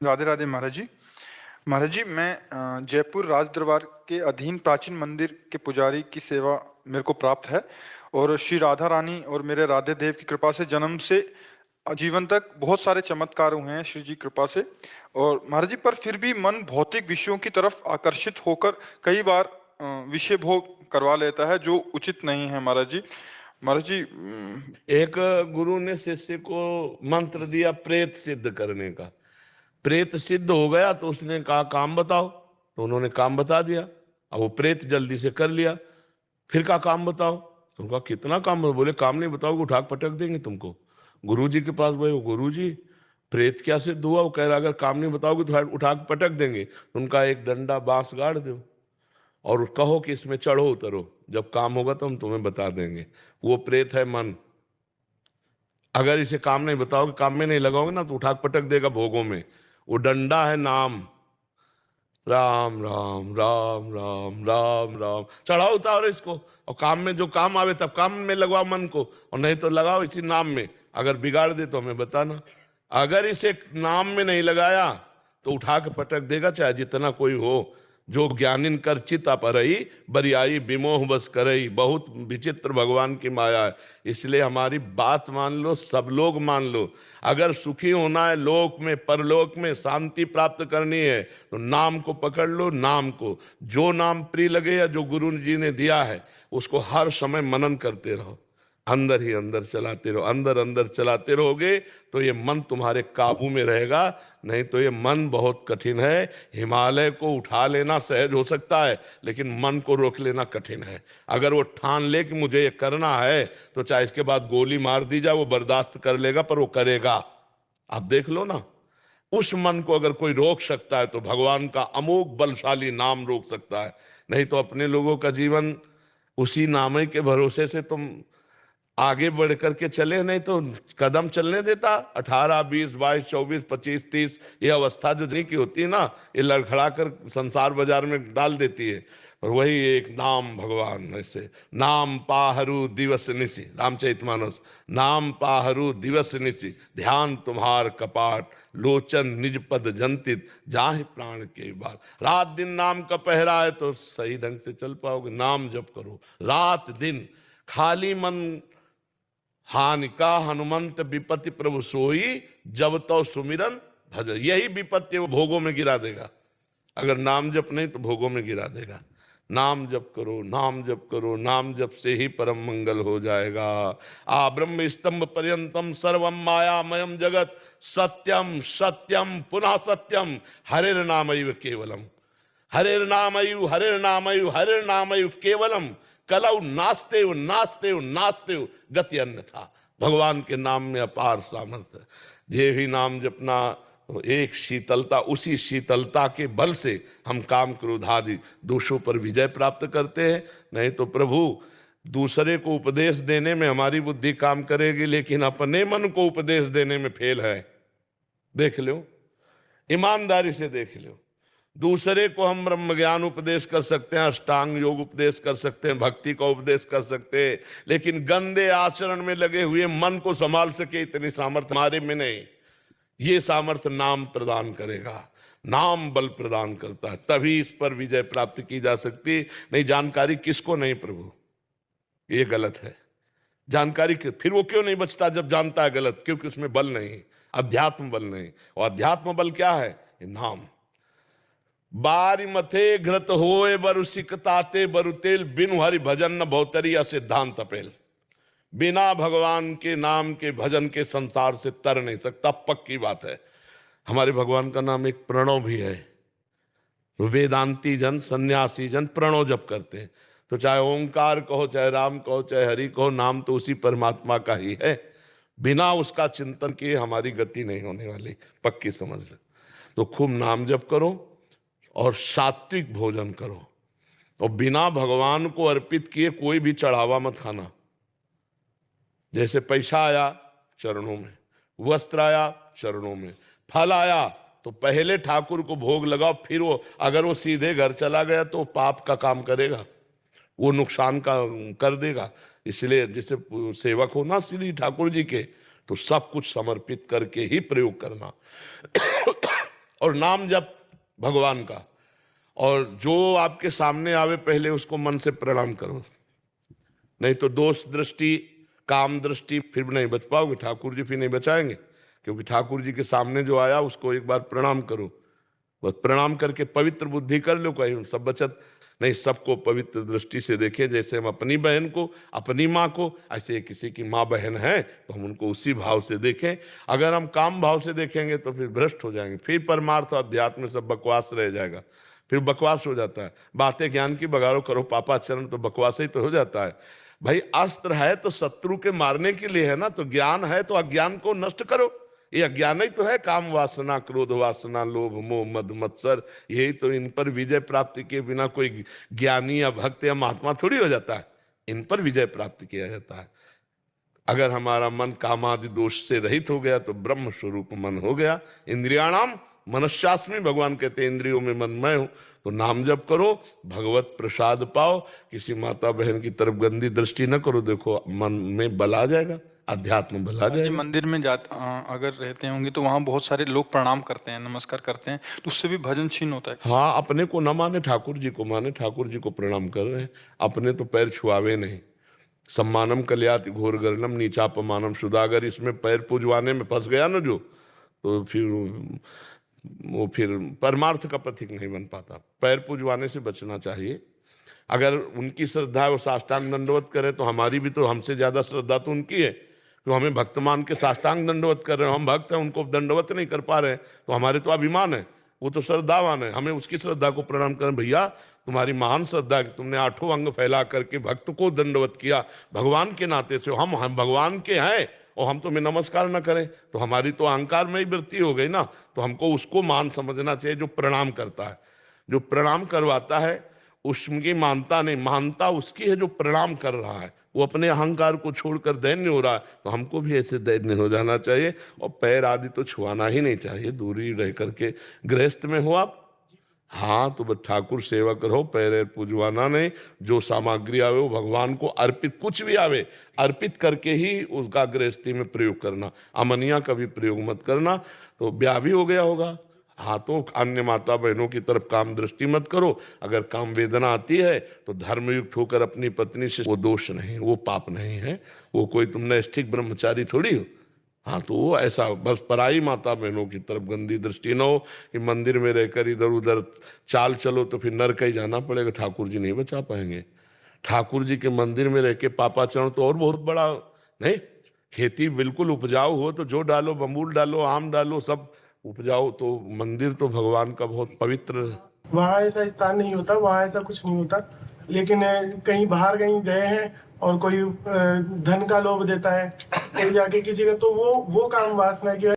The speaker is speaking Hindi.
राधे राधे महाराज जी। महाराज जी, मैं जयपुर राज दरबार के अधीन प्राचीन मंदिर के पुजारी की सेवा मेरे को प्राप्त है। और श्री राधा रानी और मेरे राधे देव की कृपा से जन्म से जीवन तक बहुत सारे चमत्कार हुए हैं श्री जी कृपा से। और महाराज जी, पर फिर भी मन भौतिक विषयों की तरफ आकर्षित होकर कई बार विषय भोग करवा लेता है, जो उचित नहीं है महाराज जी। महाराज जी, एक गुरु ने शिष्य को मंत्र दिया प्रेत सिद्ध करने का। प्रेत सिद्ध हो गया तो उसने कहा काम बताओ, तो उन्होंने काम बता दिया। अब वो प्रेत जल्दी से कर लिया। फिर कहा काम बताओ, तो उनका कितना काम? बोले काम नहीं बताओगे उठा के पटक देंगे तुमको। गुरु जी के पास गए, गुरु जी प्रेत क्या सिद्ध हुआ? वो कह रहा अगर काम नहीं बताओगे तो उठा के पटक देंगे। तो उनका एक डंडा बांस गाड़ दो और कहो कि इसमें चढ़ो उतरो, जब काम होगा तो हम तुम्हें बता देंगे। वो प्रेत है मन। अगर इसे काम नहीं बताओगे, काम में नहीं लगाओगे ना, तो उठा के पटक देगा भोगों में। वो डंडा है नाम, राम राम राम राम राम राम। चढ़ाओ उतारो इसको, और काम में जो काम आवे तब काम में लगवाओ मन को, और नहीं तो लगाओ इसी नाम में। अगर बिगाड़ दे तो हमें बताना। अगर इसे नाम में नहीं लगाया तो उठा के पटक देगा, चाहे जितना कोई हो। जो ज्ञानिन कर चित अपरई बरियाई विमोह बस करई। बहुत विचित्र भगवान की माया है। इसलिए हमारी बात मान लो, सब लोग मान लो। अगर सुखी होना है लोक में, परलोक में शांति प्राप्त करनी है, तो नाम को पकड़ लो। नाम को जो नाम प्रिय लगे या जो गुरु जी ने दिया है उसको हर समय मनन करते रहो। अंदर ही अंदर चलाते रहो, अंदर अंदर चलाते रहोगे तो ये मन तुम्हारे काबू में रहेगा। नहीं तो ये मन बहुत कठिन है। हिमालय को उठा लेना सहज हो सकता है, लेकिन मन को रोक लेना कठिन है। अगर वो ठान ले कि मुझे ये करना है, तो चाहे इसके बाद गोली मार दी जाए वो बर्दाश्त कर लेगा, पर वो करेगा। आप देख लो ना, उस मन को अगर कोई रोक सकता है तो भगवान का अमोघ बलशाली नाम रोक सकता है। नहीं तो अपने लोगों का जीवन उसी नाम ही के भरोसे से तुम आगे बढ़ करके चले, नहीं तो कदम चलने देता। 18, 20, 22, 24, 25, 30 ये अवस्था जो नहीं की होती है ना, ये लड़खड़ा कर संसार बाजार में डाल देती है। और वही एक नाम भगवान, ऐसे नाम पाहरू दिवस निसी, रामचरितमानस। नाम पाहरू दिवस निसी, ध्यान तुम्हार कपाट, लोचन निज पद जंतित, जाहि प्राण के बाल। रात दिन नाम का पहरा है तो सही ढंग से चल पाओगे। नाम जप करो रात दिन, खाली मन हानिका हनुमंत विपत्ति प्रभु सोई, जब तो सुमिरन भजन। यही विपत्ति वो भोगों में गिरा देगा। अगर नाम जप नहीं तो भोगों में गिरा देगा। नाम जप करो, नाम जप करो, नाम जप से ही परम मंगल हो जाएगा। आ ब्रह्म स्तंभ पर्यंतम सर्वम मायामयम जगत, सत्यम सत्यम पुनः सत्यम, हरेर नामैव केवलम, हरेर नामयु हरेर नामयु हरेर नामयु केवलम, कलौ नास्ते नास्ते नास्ते गति अन्य था। भगवान के नाम में अपार सामर्थ्य। जे ही नाम जपना, तो एक शीतलता, उसी शीतलता के बल से हम काम क्रोध आदि दोषों पर विजय प्राप्त करते हैं। नहीं तो प्रभु दूसरे को उपदेश देने में हमारी बुद्धि काम करेगी, लेकिन अपने मन को उपदेश देने में फेल है। देख लो, ईमानदारी से देख लो। दूसरे को हम ब्रह्म ज्ञान उपदेश कर सकते हैं, अष्टांग योग उपदेश कर सकते हैं, भक्ति का उपदेश कर सकते हैं, लेकिन गंदे आचरण में लगे हुए मन को संभाल सके इतनी सामर्थ्य हमारे में नहीं। ये सामर्थ्य नाम प्रदान करेगा। नाम बल प्रदान करता है, तभी इस पर विजय प्राप्त की जा सकती। नहीं जानकारी किसको नहीं प्रभु, ये गलत है। जानकारी फिर वो क्यों नहीं बचता जब जानता है गलत? क्योंकि उसमें बल नहीं, अध्यात्म बल नहीं। और अध्यात्म बल क्या है? नाम। बारी मथे घृत होए बरु सिकताते बरु तेल, बिनु हरि भजन न भौतरिया सिद्धांत अपेल। बिना भगवान के नाम के भजन के संसार से तर नहीं सकता, पक्की बात है। हमारे भगवान का नाम एक प्रणव भी है। वेदांती जन, सन्यासी जन प्रणव जप करते हैं। तो चाहे ओंकार कहो, चाहे राम कहो, चाहे हरि कहो, नाम तो उसी परमात्मा का ही है। बिना उसका चिंतन किए हमारी गति नहीं होने वाली, पक्की समझ लो। तो खूब नाम जप करो और सात्विक भोजन करो, और बिना भगवान को अर्पित किए कोई भी चढ़ावा मत खाना। जैसे पैसा आया चरणों में, वस्त्र आया चरणों में, फल आया तो पहले ठाकुर को भोग लगाओ, फिर वो अगर वो सीधे घर चला गया तो पाप का काम करेगा, वो नुकसान का कर देगा। इसलिए जैसे सेवक हो ना श्री ठाकुर जी के, तो सब कुछ समर्पित करके ही प्रयोग करना। और नाम जप भगवान का, और जो आपके सामने आवे पहले उसको मन से प्रणाम करो। नहीं तो दोष दृष्टि, काम दृष्टि, फिर भी नहीं बच पाओगे। ठाकुर जी फिर नहीं बचाएंगे, क्योंकि ठाकुर जी के सामने जो आया उसको एक बार प्रणाम करो। बस प्रणाम करके पवित्र बुद्धि कर लो, कहीं सब बचत नहीं। सबको पवित्र दृष्टि से देखें, जैसे हम अपनी बहन को, अपनी माँ को, ऐसे किसी की माँ बहन है तो हम उनको उसी भाव से देखें। अगर हम काम भाव से देखेंगे तो फिर भ्रष्ट हो जाएंगे, फिर परमार्थ और अध्यात्म में सब बकवास रह जाएगा, फिर बकवास हो जाता है। बातें ज्ञान की बगाड़ो करो पापाचरण, तो बकवास ही तो हो जाता है। भाई अस्त्र है तो शत्रु के मारने के लिए है ना, तो ज्ञान है तो अज्ञान को नष्ट करो। ये अज्ञान ही तो है, काम वासना, क्रोध वासना, लोभ मोह मद मत्सर, यही तो। इन पर विजय प्राप्ति के बिना कोई ज्ञानी या भक्त या महात्मा थोड़ी हो जाता है, इन पर विजय प्राप्त किया जाता है। अगर हमारा मन कामादि दोष से रहित हो गया तो ब्रह्म स्वरूप मन हो गया। इंद्रियाणाम मनश्चास्मि, भगवान कहते हैं इंद्रियों में मन मैं हूं। तो नाम जप करो, भगवत प्रसाद पाओ, किसी माता बहन की तरफ गंदी दृष्टि न करो। देखो मन में बल आ जाएगा, अध्यात्म बल आ जी, जाएगा। मंदिर में अगर रहते होंगे तो वहाँ बहुत सारे लोग प्रणाम करते हैं, नमस्कार करते हैं, तो उससे भी भजन क्षीण होता है। हाँ, अपने को न माने ठाकुर जी को माने, ठाकुर जी को प्रणाम कर रहे हैं, अपने तो पैर छुआवे नहीं। सम्मानम कल्याति घोर गर्णम नीचापमानम सुदागर, इसमें पैर पूजवाने में फंस गया ना जो, तो फिर वो फिर परमार्थ का प्रतीक नहीं बन पाता। पैर पूजवाने से बचना चाहिए। अगर उनकी श्रद्धा है वो साष्टांग दंडवत करे, तो हमारी भी तो, हमसे ज्यादा श्रद्धा तो उनकी है, तो हमें भक्त मान के साष्टांग दंडवत कर रहे हैं। हम भक्त हैं, उनको दंडवत नहीं कर पा रहे हैं, तो हमारे तो अभिमान है, वो तो श्रद्धावान है, हमें उसकी श्रद्धा को प्रणाम करें। भैया तुम्हारी महान श्रद्धा है कि तुमने 8 अंग फैला करके भक्त को दंडवत किया, भगवान के नाते से। हम भगवान के हैं और हम तुम्हें नमस्कार न करें, तो हमारी तो अहंकार में ही वृत्ति हो गई ना। तो हमको उसको मान समझना चाहिए जो प्रणाम करता है, जो प्रणाम करवाता है उसकी मानता नहीं, मानता उसकी है जो प्रणाम कर रहा है। वो अपने अहंकार को छोड़कर दैन्य हो रहा है, तो हमको भी ऐसे दैन्य हो जाना चाहिए। और पैर आदि तो छुआना ही नहीं चाहिए, दूरी रह करके। गृहस्थ में हो आप, हाँ, तो बस ठाकुर सेवक रहो, पैर पूजवाना नहीं। जो सामग्री आवे वो भगवान को अर्पित, कुछ भी आवे अर्पित करके ही उसका गृहस्थी में प्रयोग करना। अमनिया का भी प्रयोग मत करना, तो ब्याह भी हो गया होगा। हाँ, तो अन्य माता बहनों की तरफ काम दृष्टि मत करो। अगर काम वेदना आती है तो धर्मयुक्त होकर अपनी पत्नी से, वो दोष नहीं, वो पाप नहीं है, वो कोई तुम नैष्ठिक ब्रह्मचारी थोड़ी हो। हाँ, तो वो ऐसा बस पराई माता बहनों की तरफ गंदी दृष्टि न हो कि मंदिर में रहकर इधर उधर चाल चलो तो फिर नरक ही जाना पड़ेगा, ठाकुर जी नहीं बचा पाएंगे। ठाकुर जी के मंदिर में रह के पापाचरण तो और बहुत बड़ा नहीं। खेती बिल्कुल उपजाऊ हो तो जो डालो, बम्बूल डालो, आम डालो, सब उपजाओ, तो मंदिर तो भगवान का बहुत पवित्र। वहाँ ऐसा स्थान नहीं होता, वहाँ ऐसा कुछ नहीं होता। लेकिन कहीं बाहर कहीं गए हैं और कोई धन का लोभ देता है, कोई जाके किसी का, तो वो काम वासना की